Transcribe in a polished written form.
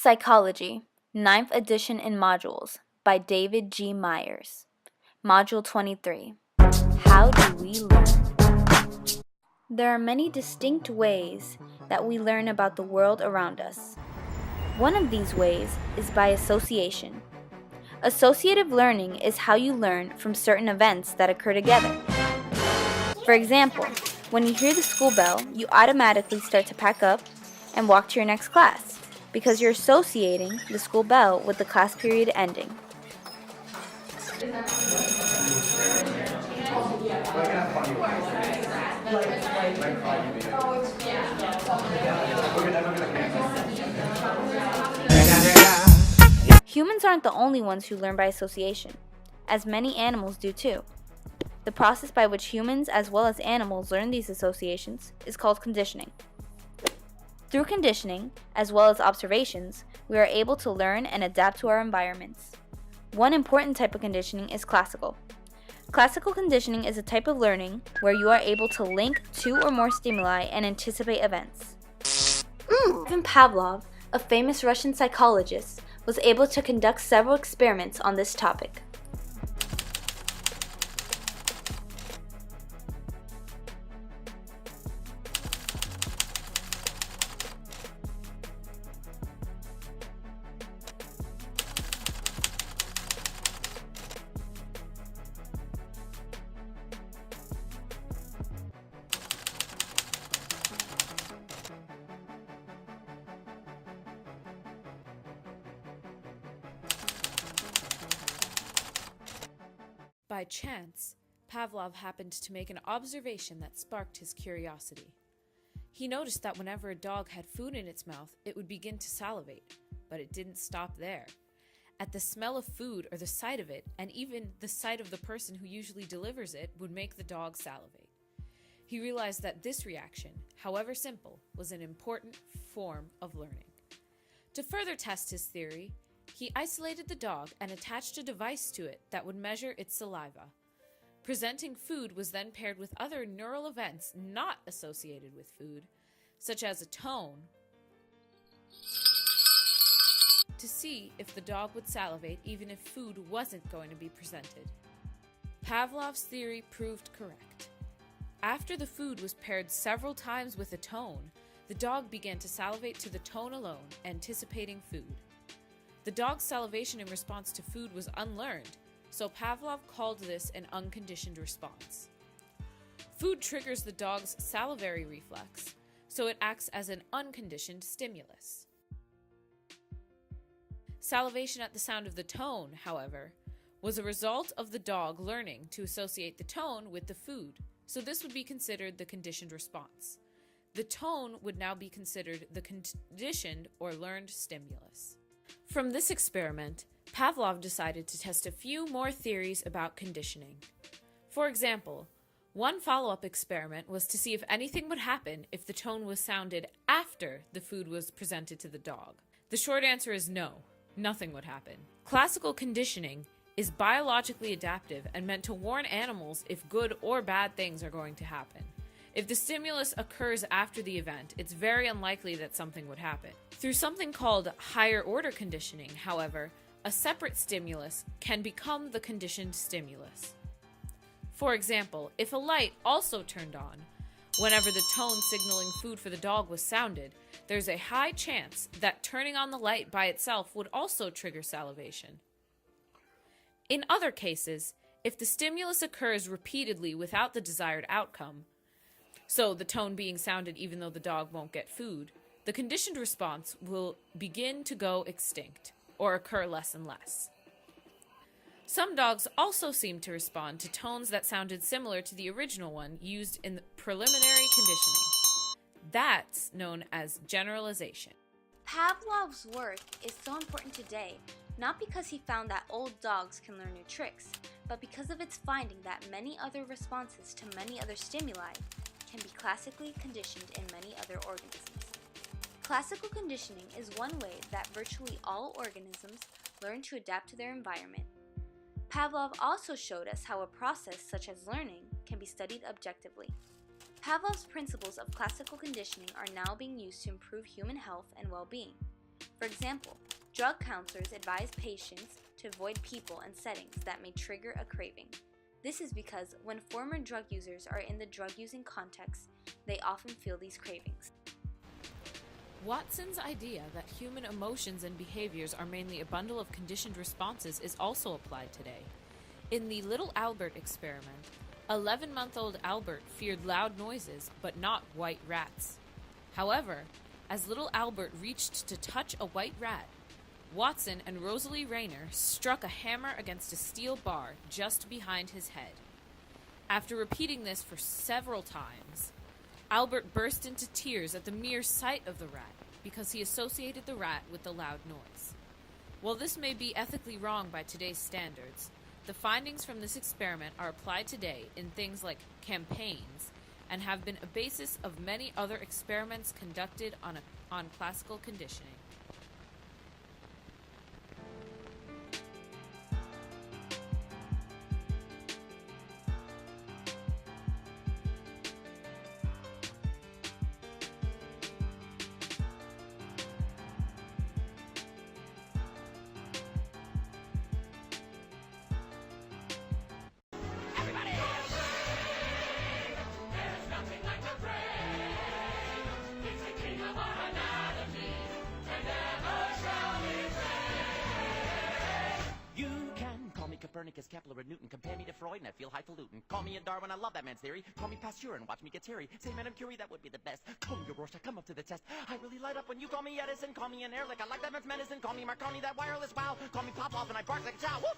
Psychology, 9th edition in modules, by David G. Myers. Module 23. How do we learn? There are many distinct ways that we learn about the world around us. One of these ways is by association. Associative learning is how you learn from certain events that occur together. For example, when you hear the school bell, you automatically start to pack up and walk to your next class, because you're associating the school bell with the class period ending. Humans aren't the only ones who learn by association, as many animals do too. The process by which humans as well as animals learn these associations is called conditioning. Through conditioning, as well as observations, we are able to learn and adapt to our environments. One important type of conditioning is classical. Classical conditioning is a type of learning where you are able to link two or more stimuli and anticipate events. Ivan Pavlov, a famous Russian psychologist, was able to conduct several experiments on this topic. By chance, Pavlov happened to make an observation that sparked his curiosity. He noticed that whenever a dog had food in its mouth, it would begin to salivate, but it didn't stop there. At the smell of food or the sight of it, and even the sight of the person who usually delivers it, would make the dog salivate. He realized that this reaction, however simple, was an important form of learning. To further test his theory, he isolated the dog and attached a device to it that would measure its saliva. Presenting food was then paired with other neural events not associated with food, such as a tone, to see if the dog would salivate even if food wasn't going to be presented. Pavlov's theory proved correct. After the food was paired several times with a tone, the dog began to salivate to the tone alone, anticipating food. The dog's salivation in response to food was unlearned, so Pavlov called this an unconditioned response. Food triggers the dog's salivary reflex, so it acts as an unconditioned stimulus. Salivation at the sound of the tone, however, was a result of the dog learning to associate the tone with the food, so this would be considered the conditioned response. The tone would now be considered the conditioned or learned stimulus. From this experiment, Pavlov decided to test a few more theories about conditioning. For example, one follow-up experiment was to see if anything would happen if the tone was sounded after the food was presented to the dog. The short answer is no, nothing would happen. Classical conditioning is biologically adaptive and meant to warn animals if good or bad things are going to happen. If the stimulus occurs after the event, it's very unlikely that something would happen. Through something called higher order conditioning, however, a separate stimulus can become the conditioned stimulus. For example, if a light also turned on whenever the tone signaling food for the dog was sounded, there's a high chance that turning on the light by itself would also trigger salivation. In other cases, if the stimulus occurs repeatedly without the desired outcome, so the tone being sounded even though the dog won't get food, the conditioned response will begin to go extinct, or occur less and less. Some dogs also seem to respond to tones that sounded similar to the original one used in the preliminary conditioning. That's known as generalization. Pavlov's work is so important today, not because he found that old dogs can learn new tricks, but because of its finding that many other responses to many other stimuli can be classically conditioned in many other organisms. Classical conditioning is one way that virtually all organisms learn to adapt to their environment. Pavlov also showed us how a process such as learning can be studied objectively. Pavlov's principles of classical conditioning are now being used to improve human health and well-being. For example, drug counselors advise patients to avoid people and settings that may trigger a craving. This is because when former drug users are in the drug-using context, they often feel these cravings. Watson's idea that human emotions and behaviors are mainly a bundle of conditioned responses is also applied today. In the Little Albert experiment, 11-month-old Albert feared loud noises, but not white rats. However, as little Albert reached to touch a white rat, Watson and Rosalie Rayner struck a hammer against a steel bar just behind his head. After repeating this for several times, Albert burst into tears at the mere sight of the rat because he associated the rat with the loud noise. While this may be ethically wrong by today's standards, the findings from this experiment are applied today in things like campaigns and have been a basis of many other experiments conducted on classical conditioning. Copernicus, Kepler, and Newton. Compare me to Freud and I feel highfalutin. Call me a Darwin, I love that man's theory. Call me Pasteur and watch me get teary. Say Madame Curie, that would be the best. Call me a Rorschach, come up to the test. I really light up when you call me Edison. Call me an Ehrlich, I like that man's medicine. Call me Marconi, that wireless wow. Call me Popov and I bark like a chow. Woo!